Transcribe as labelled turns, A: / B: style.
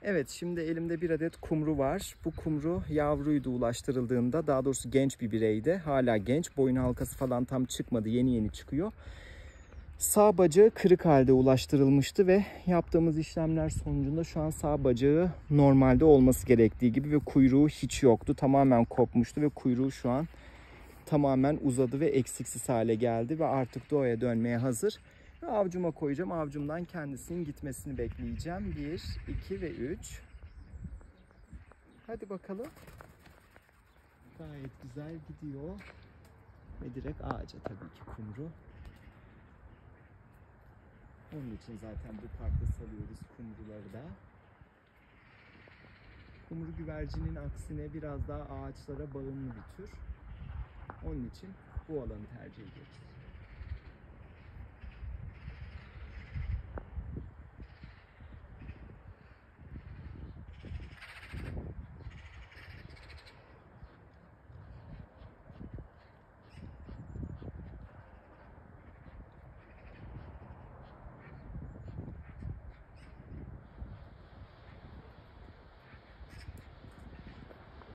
A: Evet, şimdi elimde bir adet kumru var. Bu kumru yavruydu ulaştırıldığında. Daha doğrusu genç bir bireydi. Hala genç. Boyun halkası falan tam çıkmadı. Yeni yeni çıkıyor. Sağ bacağı kırık halde ulaştırılmıştı ve yaptığımız işlemler sonucunda şu an sağ bacağı normalde olması gerektiği gibi ve kuyruğu hiç yoktu. Tamamen kopmuştu ve kuyruğu şu an tamamen uzadı ve eksiksiz hale geldi ve artık doğaya dönmeye hazır. Ve avcuma koyacağım. Avcumdan kendisinin gitmesini bekleyeceğim. 1, 2 ve 3. Hadi bakalım. Gayet güzel gidiyor. Ve direkt ağaca tabii ki kumru. Onun için zaten bu parkta salıyoruz kumruları da. Kumru güvercinin aksine biraz daha ağaçlara bağımlı bir tür. Onun için bu alanı tercih ediyoruz.